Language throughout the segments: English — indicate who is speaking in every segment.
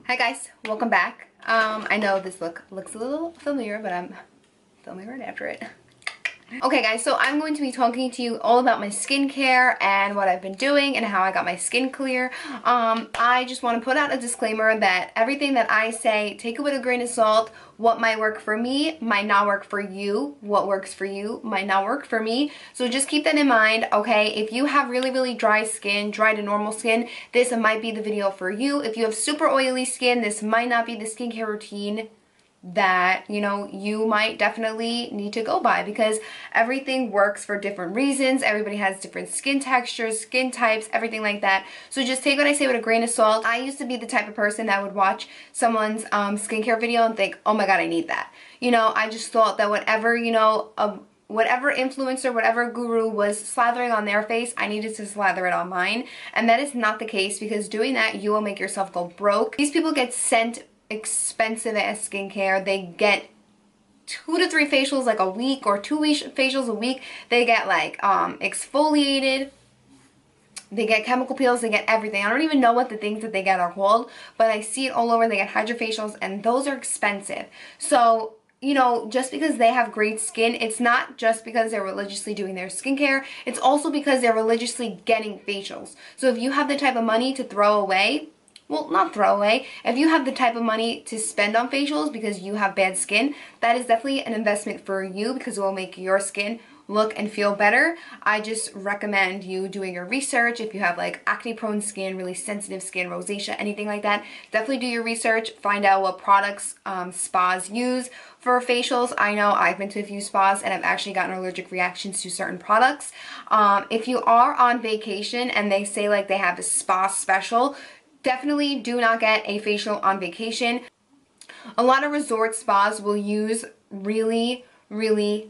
Speaker 1: Hi guys, welcome back. I know this look looks a little familiar, but I'm filming right after it. Okay guys, so I'm going to be talking to you all about my skincare and what I've been doing and how I got my skin clear. I just want to put out a disclaimer that everything that I say, take it with a grain of salt. What might work for me might not work for you. What works for you might not work for me. So just keep that in mind, okay? If you have really dry skin, dry to normal skin, this might be the video for you. If you have super oily skin, this might not be the skincare routine that you might definitely need to go by, because everything works for different reasons. Everybody has different skin textures, skin types, everything like that. So just take what I say with a grain of salt. I used to be the type of person that would watch someone's skincare video and think, oh my god, I need that. I just thought that whatever whatever influencer, whatever guru was slathering on their face, I needed to slather it on mine. And that is not the case, because doing that, you will make yourself go broke. These people get sent expensive ass skincare. They get 2 to 3 facials like a week, or 2 facials a week. They get like exfoliated, they get chemical peels, they get everything. I don't even know what the things that they get are called, but I see it all over. They get hydrofacials, and those are expensive. So just because they have great skin, it's not just because they're religiously doing their skincare, it's also because they're religiously getting facials. So if you have the type of money to throw away, well, not throw away, if you have the type of money to spend on facials because you have bad skin, that is definitely an investment for you, because it will make your skin look and feel better. I just recommend you doing your research. If you have like acne prone skin, really sensitive skin, rosacea, anything like that, definitely do your research. Find out what products spas use for facials. I know I've been to a few spas and I've actually gotten allergic reactions to certain products. If you are on vacation and they say like they have a spa special, definitely do not get a facial on vacation. A lot of resort spas will use really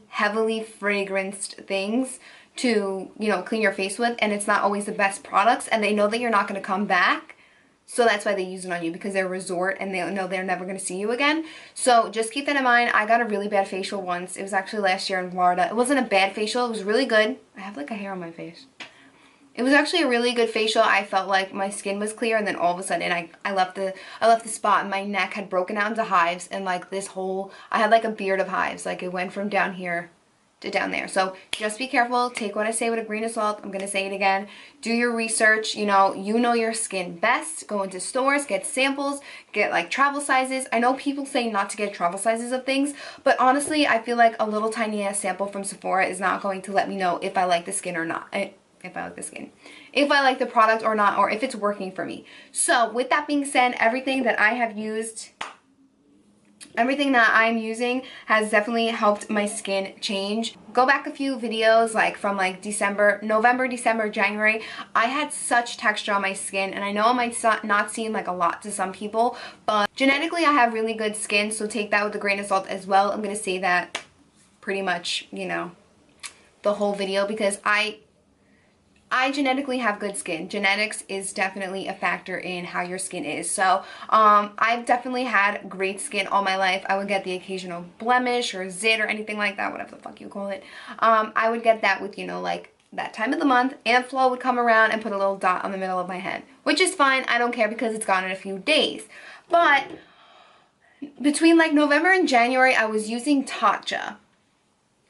Speaker 1: heavily fragranced things to, clean your face with, and it's not always the best products, and they know that you're not going to come back. So that's why they use it on you, because they're a resort and they know they're never going to see you again. So just keep that in mind. I got a really bad facial once. It was actually last year in Florida. It wasn't a bad facial. It was really good. I have like a hair on my face. It was actually a really good facial. I felt like my skin was clear, and then all of a sudden I left the spot, and my neck had broken out into hives, and like I had like a beard of hives. Like it went from down here to down there. So just be careful. Take what I say with a grain of salt. I'm going to say it again. Do your research. You know your skin best. Go into stores, get samples, get like travel sizes. I know people say not to get travel sizes of things, but honestly, I feel like a little tiny ass sample from Sephora is not going to let me know if I like the skin or not. If I like the skin, if I like the product or not, or if it's working for me. So with that being said, everything that I have used, everything that I'm using has definitely helped my skin change. Go back a few videos, like from like November, December, January. I had such texture on my skin, and I know it might not seem like a lot to some people, but genetically I have really good skin, so take that with a grain of salt as well. I'm going to say that pretty much, the whole video, because I genetically have good skin. Genetics is definitely a factor in how your skin is. So I've definitely had great skin all my life. I would get the occasional blemish or zit or anything like that, whatever the fuck you call it. I would get that with, like that time of the month. Aunt Flo would come around and put a little dot on the middle of my head, which is fine. I don't care, because it's gone in a few days. But between like November and January, I was using Tatcha.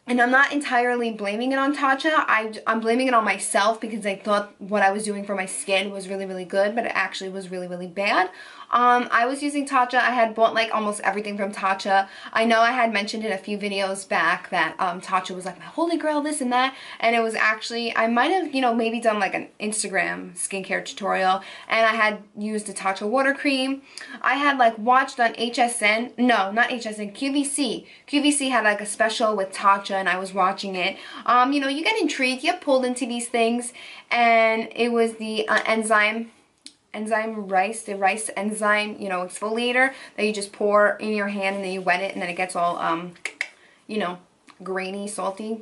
Speaker 1: And I'm not entirely blaming it on Tatcha. I'm blaming it on myself, because I thought what I was doing for my skin was really good, but it actually was really bad. I was using Tatcha. I had bought like almost everything from Tatcha. I know I had mentioned in a few videos back that Tatcha was like my holy grail, this and that. And it was actually, I might have, maybe done like an Instagram skincare tutorial, and I had used the Tatcha water cream. I had like watched on HSN, no, not HSN, QVC. QVC had like a special with Tatcha, and I was watching it. You get intrigued, you get pulled into these things, and it was the the rice enzyme, exfoliator that you just pour in your hand, and then you wet it, and then it gets all, grainy, salty.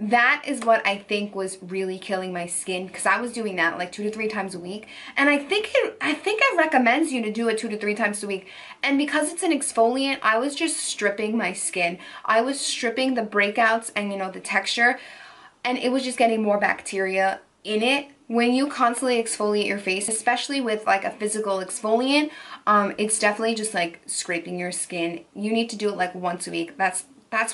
Speaker 1: That is what I think was really killing my skin, because I was doing that like 2 to 3 times a week, and I think it recommends you to do it 2 to 3 times a week. And because it's an exfoliant, I was just stripping my skin. I was stripping the breakouts and the texture, and it was just getting more bacteria in it. When you constantly exfoliate your face, especially with like a physical exfoliant, it's definitely just like scraping your skin. You need to do it like once a week. That's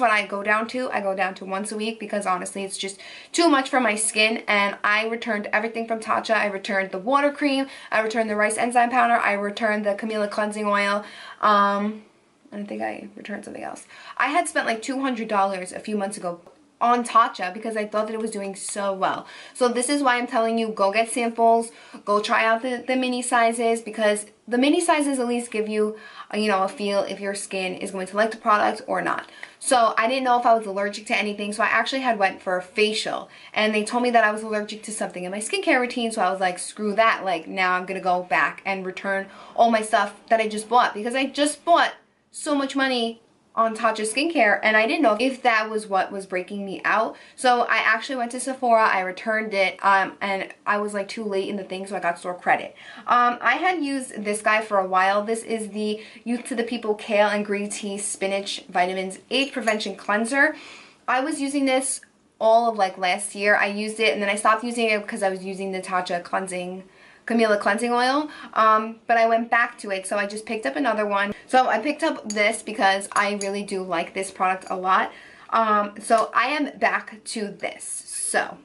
Speaker 1: what I go down to. I go down to once a week because honestly it's just too much for my skin. And I returned everything from Tatcha. I returned the water cream, I returned the rice enzyme powder, I returned the Camellia cleansing oil, and I think I returned something else. I had spent like $200 a few months ago on Tatcha because I thought that it was doing so well. So this is why I'm telling you, go get samples, go try out the mini sizes, because the mini sizes at least give you, you know, a feel if your skin is going to like the product or not. So I didn't know if I was allergic to anything, so I actually had went for a facial, and they told me that I was allergic to something in my skincare routine, so I was like, screw that, like now I'm gonna go back and return all my stuff that I just bought, because I just bought so much money on Tatcha skincare and I didn't know if that was what was breaking me out. So I actually went to Sephora, I returned it, and I was like too late in the thing, so I got store credit. I had used this guy for a while. This is the Youth to the People Kiehls Green Tea Spinach Vitamins Age Prevention Cleanser. I was using this all of like last year. I used it and then I stopped using it because I was using the Tatcha Camellia cleansing oil, but I went back to it, so I just picked up another one. So I picked up this because I really do like this product a lot. So I am back to this. So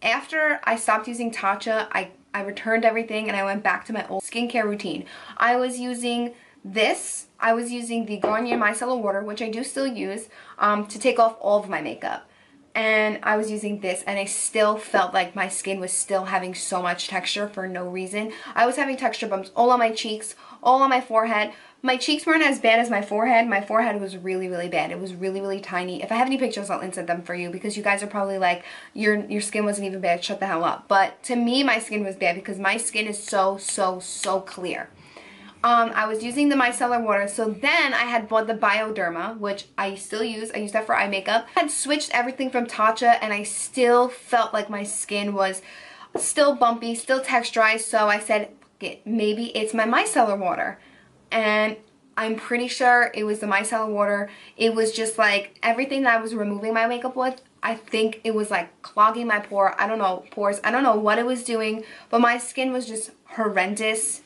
Speaker 1: after I stopped using Tatcha, I returned everything and I went back to my old skincare routine. I was using this. I was using the Garnier Micellar Water, which I do still use, to take off all of my makeup. And I was using this and I still felt like my skin was still having so much texture for no reason. I was having texture bumps all on my cheeks, all on my forehead. My cheeks weren't as bad as my forehead. My forehead was really, really bad. It was really, really tiny. If I have any pictures, I'll insert them for you because you guys are probably like, your skin wasn't even bad, shut the hell up. But to me, my skin was bad because my skin is so, so, so clear. I was using the micellar water, so then I had bought the Bioderma, which I still use. I use that for eye makeup. I had switched everything from Tatcha, and I still felt like my skin was still bumpy, still texturized, so I said, maybe it's my micellar water. And I'm pretty sure it was the micellar water. It was just like everything that I was removing my makeup with, I think it was like clogging my pores. I don't know what it was doing, but my skin was just horrendous.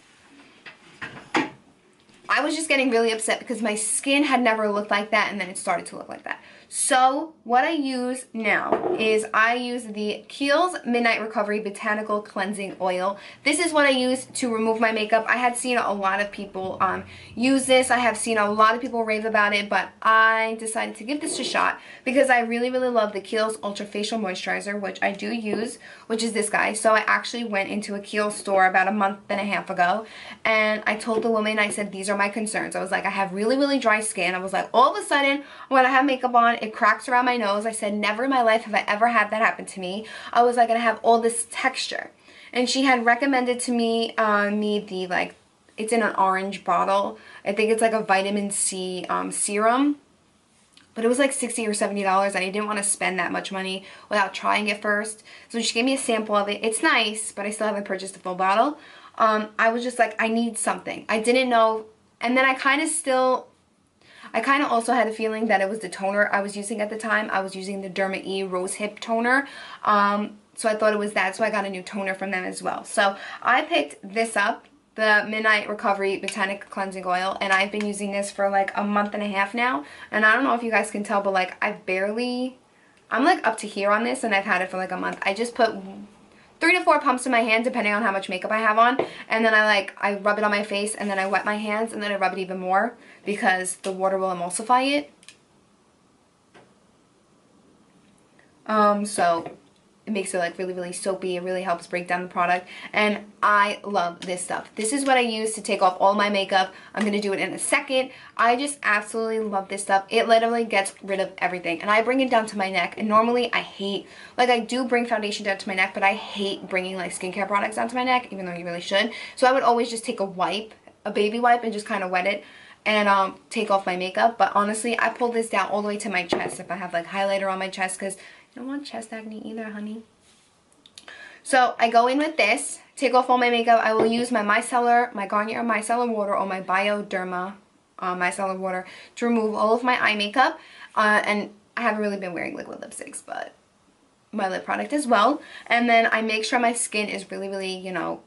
Speaker 1: I was just getting really upset because my skin had never looked like that and then it started to look like that. So what I use now is I use the Kiehls Midnight Recovery Botanical Cleansing Oil. This is what I use to remove my makeup. I had seen a lot of people use this. I have seen a lot of people rave about it, but I decided to give this a shot because I really, really love the Kiehls Ultra Facial Moisturizer, which I do use, which is this guy. So I actually went into a Kiehls store about a month and a half ago, and I told the woman, I said, these are my concerns. I was like, I have really, really dry skin. I was like, all of a sudden, when I have makeup on, it cracks around my nose. I said, never in my life have I ever had that happen to me. I was like, and I have all this texture. And she had recommended to me, the, like, it's in an orange bottle. I think it's like a vitamin C serum. But it was like $60 or $70 and I didn't want to spend that much money without trying it first. So she gave me a sample of it. It's nice, but I still haven't purchased the full bottle. I was just like, I need something. I didn't know. And then I kind of also had a feeling that it was the toner I was using at the time. I was using the Derma E Rose Hip Toner. So I thought it was that. So I got a new toner from them as well. So I picked this up, the Midnight Recovery Botanical Cleansing Oil, and I've been using this for like a month and a half now. And I don't know if you guys can tell, but like I'm like up to here on this and I've had it for like a month. I just put 3 to 4 pumps in my hand depending on how much makeup I have on, and then I rub it on my face and then I wet my hands and then I rub it even more because the water will emulsify it. So it makes it like really, really soapy. It really helps break down the product, and I love this stuff. This is what I use to take off all my makeup. I'm gonna do it in a second. I just absolutely love this stuff. It literally gets rid of everything, and I bring it down to my neck. And normally I hate, like, I do bring foundation down to my neck, but I hate bringing like skincare products down to my neck, even though you really should. So I would always just take a wipe, a baby wipe, and just kind of wet it and take off my makeup. But honestly, I pull this down all the way to my chest if I have like highlighter on my chest, because I don't want chest acne either, honey. So I go in with this, take off all my makeup. I will use my Garnier Micellar Water or my Bioderma Micellar Water to remove all of my eye makeup. And I haven't really been wearing liquid lipsticks, but my lip product as well. And then I make sure my skin is really, really, you know,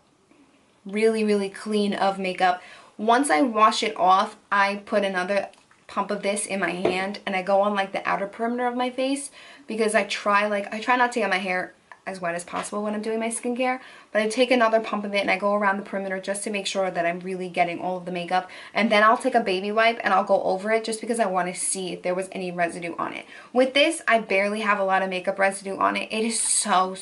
Speaker 1: really clean of makeup. Once I wash it off, I put another pump of this in my hand and I go on like the outer perimeter of my face, because I try not to get my hair as wet as possible when I'm doing my skincare, but I take another pump of it and I go around the perimeter just to make sure that I'm really getting all of the makeup. And then I'll take a baby wipe and I'll go over it just because I want to see if there was any residue on it. With this, I barely have a lot of makeup residue on it. It is so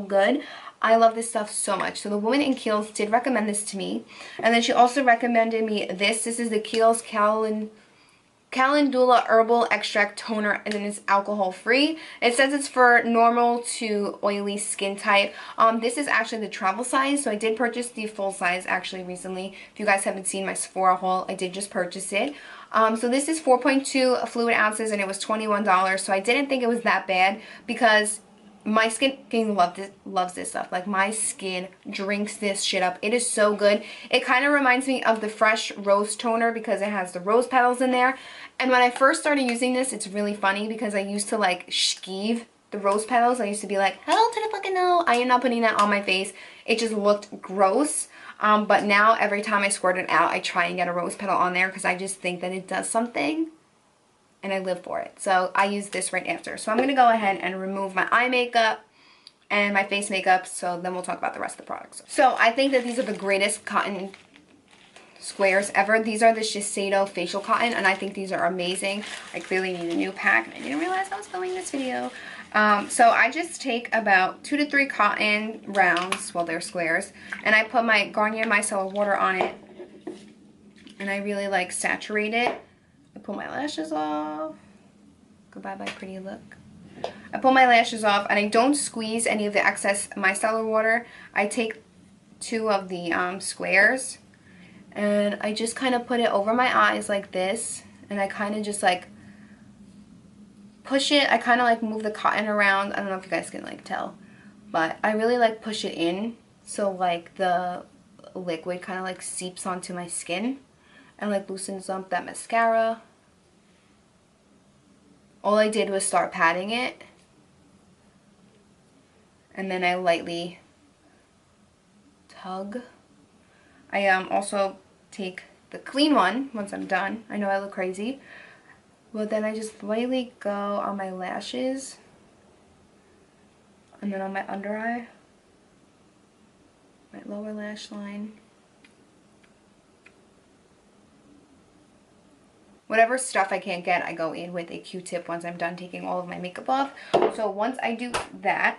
Speaker 1: good. I love this stuff so much. So the woman in Kiehls did recommend this to me. And then she also recommended me this. This is the Kiehls Calendula Herbal Extract Toner, and then it's alcohol free. It says it's for normal to oily skin type. This is actually the travel size, so I did purchase the full size actually recently. If you guys haven't seen my Sephora haul, I did just purchase it. So this is 4.2 fluid ounces and it was $21, so I didn't think it was that bad because my skin loves this stuff. Like, my skin drinks this shit up. It is so good. It kind of reminds me of the Fresh Rose Toner because it has the rose petals in there. And when I first started using this, it's really funny because I used to like skeeve the rose petals. I used to be like, hell to the fucking no. I am not putting that on my face. It just looked gross. But now every time I squirt it out, I try and get a rose petal on there because I just think that it does something. And I live for it. So I use this right after. So I'm going to go ahead and remove my eye makeup and my face makeup, so then we'll talk about the rest of the products. So I think that these are the greatest cotton squares ever. These are the Shiseido facial cotton, and I think these are amazing. I clearly need a new pack, and I didn't realize I was filming this video. So I just take about 2 to 3 cotton rounds, well, they're squares, and I put my Garnier Micellar water on it, and I really like saturate it. I pull my lashes off. Goodbye, bye, pretty look. I pull my lashes off and I don't squeeze any of the excess micellar water. I take 2 of the squares and I just kind of put it over my eyes like this, and I kind of just like push it. I kind of like move the cotton around. I don't know if you guys can like tell, but I really like push it in so like the liquid kind of like seeps onto my skin and like loosens up that mascara. All I did was start patting it, and then I lightly tug. I also take the clean one once I'm done. I know I look crazy, but then I just lightly go on my lashes and then on my under eye, my lower lash line. Whatever stuff I can't get, I go in with a Q-tip once I'm done taking all of my makeup off. So once I do that,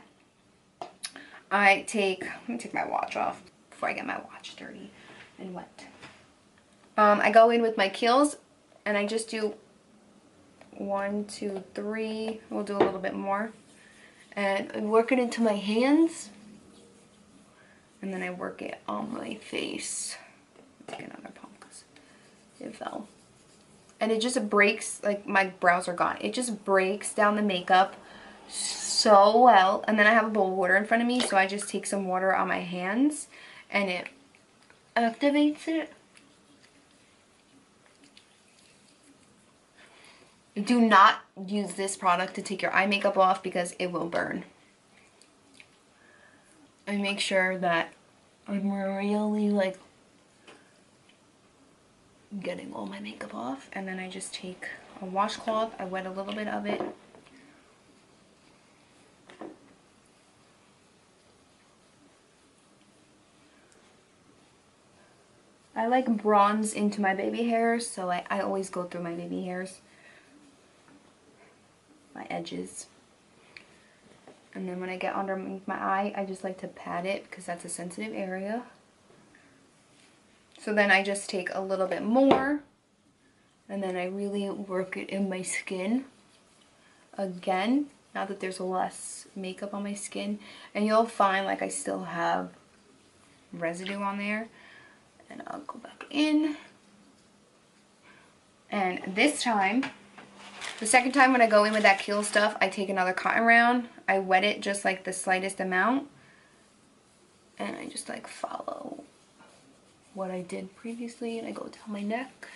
Speaker 1: let me take my watch off before I get my watch dirty and wet. I go in with my Kiehls and I just do 1, 2, 3. We'll do a little bit more. And I work it into my hands. And then I work it on my face. Take another pump because it fell. And it just breaks, like, my brows are gone. It just breaks down the makeup so well. And then I have a bowl of water in front of me, so I just take some water on my hands and it activates it. Do not use this product to take your eye makeup off because it will burn. I make sure that I'm really like getting all my makeup off, and then I just take a washcloth, I wet a little bit of it, I like bronze into my baby hairs, so I always go through my baby hairs, my edges, and then when I get underneath my eye, I just like to pat it because that's a sensitive area. So then I just take a little bit more, and then I really work it in my skin again, now that there's less makeup on my skin. And you'll find like I still have residue on there. And I'll go back in. And this time, the second time when I go in with that Kiehls stuff, I take another cotton round. I wet it just like the slightest amount. And I just like follow what I did previously, and I go down my neck.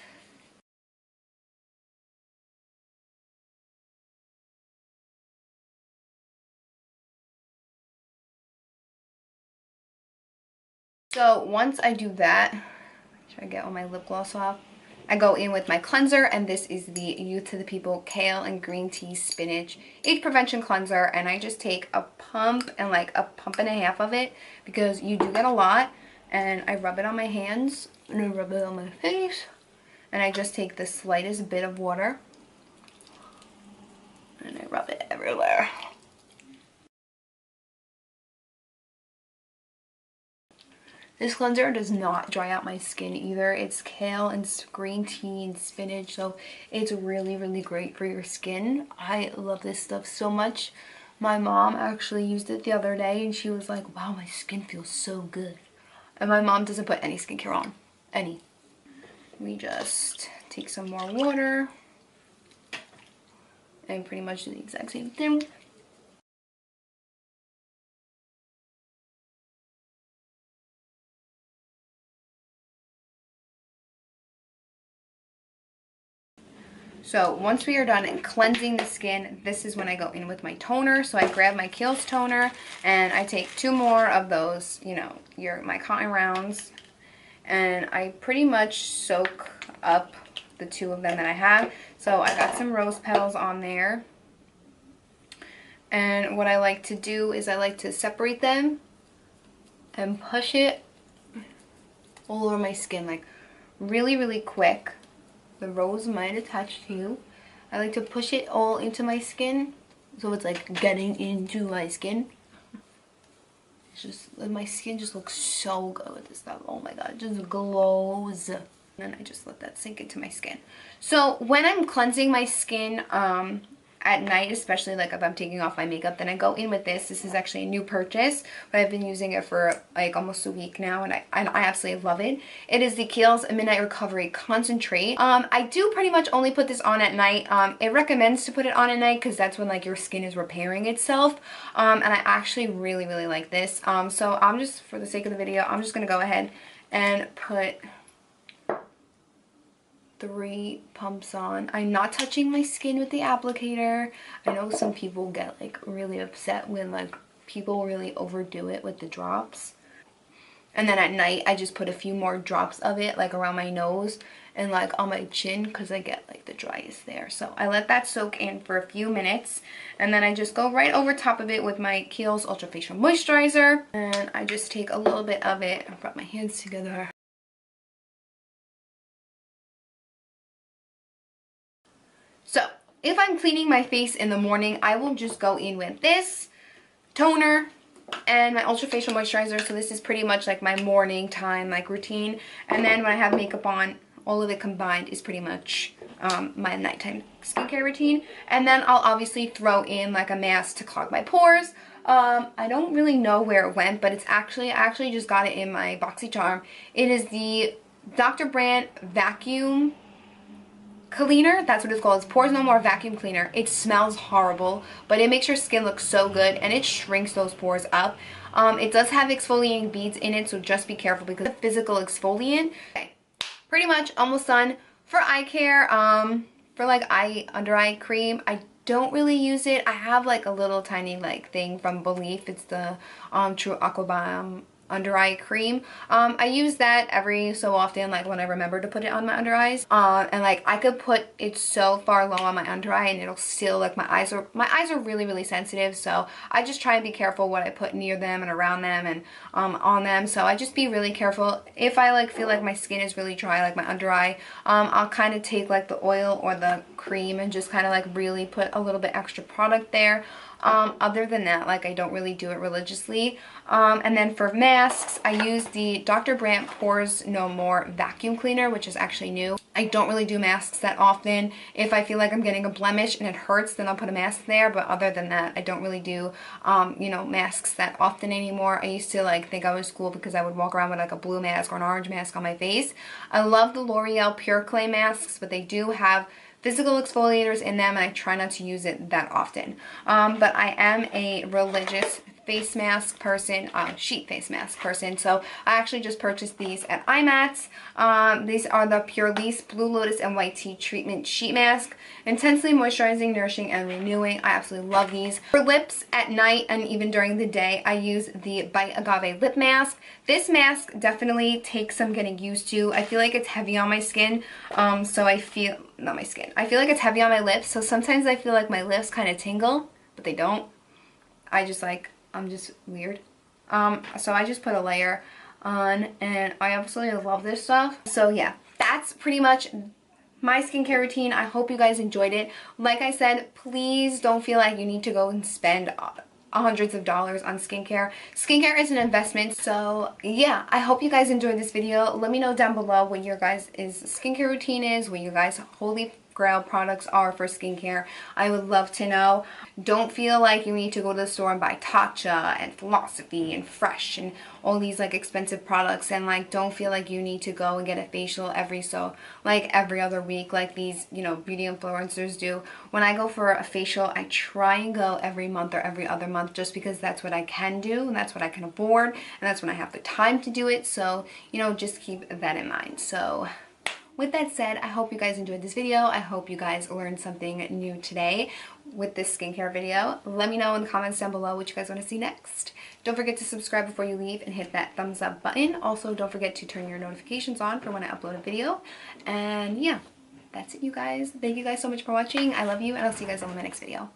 Speaker 1: So once I do that, should I get all my lip gloss off? I go in with my cleanser, and this is the Youth to the People Kale and Green Tea Spinach Age Prevention Cleanser, and I just take a pump and like a pump and a half of it because you do get a lot, and I rub it on my hands and I rub it on my face, and I just take the slightest bit of water and I rub it everywhere. This cleanser does not dry out my skin either. It's kale and green tea and spinach, so it's really, really great for your skin. I love this stuff so much. My mom actually used it the other day and she was like, wow, my skin feels so good. And my mom doesn't put any skincare on. Any. We just take some more water and pretty much do the exact same thing. So once we are done cleansing the skin, this is when I go in with my toner. So I grab my Kiehls toner and I take 2 more of those, you know, my cotton rounds, and I pretty much soak up the 2 of them that I have. So I got some rose petals on there. And what I like to do is I like to separate them and push it all over my skin, like really, really quick. The rose might attach to you. I like to push it all into my skin, so it's like getting into my skin. It's just, my skin just looks so good with this stuff. Oh my god, it just glows. And then I just let that sink into my skin. So when I'm cleansing my skin, at night, especially like if I'm taking off my makeup, then I go in with this. This is actually a new purchase, but I've been using it for like almost a week now, and I absolutely love it. It is the Kiehls Midnight Recovery Concentrate. I do pretty much only put this on at night. It recommends to put it on at night because that's when like your skin is repairing itself, and I actually really, really like this. So I'm just, for the sake of the video, I'm just gonna go ahead and put 3 pumps on. I'm not touching my skin with the applicator. I know some people get like really upset when like people really overdo it with the drops. And then at night I just put a few more drops of it like around my nose and like on my chin because I get like the driest there. So I let that soak in for a few minutes, and then I just go right over top of it with my Kiehls Ultra Facial Moisturizer, and I just take a little bit of it and rub my hands together. So if I'm cleaning my face in the morning, I will just go in with this toner and my Ultra Facial Moisturizer. So this is pretty much like my morning time like routine. And then when I have makeup on, all of it combined is pretty much my nighttime skincare routine. And then I'll obviously throw in like a mask to clog my pores. I don't really know where it went, but I actually just got it in my BoxyCharm. It is the Dr. Brandt Vacuum Cleaner. That's what it's called. It's Pores No More Vacuum Cleaner. It smells horrible, but it makes your skin look so good, and it shrinks those pores up. It does have exfoliating beads in it, so just be careful because it's a physical exfoliant. Okay, pretty much almost done. For eye care, for like under eye cream, I don't really use it. I have like a little tiny like thing from Belief. It's the True Aqua Balm under eye cream. I use that every so often, like when I remember to put it on my under eyes. And like I could put it so far low on my under eye and it'll still, like my eyes are really, really sensitive, so I just try and be careful what I put near them and around them and on them. So I just be really careful. If I like feel like my skin is really dry, like my under eye, I'll kind of take like the oil or the cream and just kind of like really put a little bit extra product there. Other than that, like I don't really do it religiously. And then for masks, I use the Dr. Brandt Pores No More Vacuum Cleaner, which is actually new. I don't really do masks that often. If I feel like I'm getting a blemish and it hurts, then I'll put a mask there. But other than that, I don't really do, you know, masks that often anymore. I used to like think I was cool because I would walk around with like a blue mask or an orange mask on my face. I love the L'Oreal Pure Clay masks, but they do have physical exfoliators in them, and I try not to use it that often. But I am a religious face mask person, sheet face mask person. So I actually just purchased these at IMATS. These are the Pure Lease Blue Lotus and White Tea Treatment Sheet Mask. Intensely moisturizing, nourishing, and renewing. I absolutely love these. For lips at night and even during the day, I use the Bite Agave Lip Mask. This mask definitely takes some getting used to. I feel like it's heavy on my skin, so I feel, not my skin, I feel like it's heavy on my lips, so sometimes I feel like my lips kind of tingle, but they don't. I'm just weird. So I just put a layer on, and I absolutely love this stuff. So yeah, that's pretty much my skincare routine. I hope you guys enjoyed it. Like I said, please don't feel like you need to go and spend hundreds of dollars on skincare. Skincare is an investment. So yeah, I hope you guys enjoyed this video. Let me know down below what your guys' skincare routine is, what your guys' holy grail products are for skincare. I would love to know. Don't feel like you need to go to the store and buy Tatcha and Philosophy and Fresh and all these like expensive products, and like don't feel like you need to go and get a facial every other week like these, you know, beauty influencers do. When I go for a facial, I try and go every month or every other month, just because that's what I can do and that's what I can afford and that's when I have the time to do it. So, you know, just keep that in mind. So with that said, I hope you guys enjoyed this video. I hope you guys learned something new today with this skincare video. Let me know in the comments down below what you guys want to see next. Don't forget to subscribe before you leave and hit that thumbs up button. Also, don't forget to turn your notifications on for when I upload a video. And yeah, that's it, you guys. Thank you guys so much for watching. I love you, and I'll see you guys on my next video.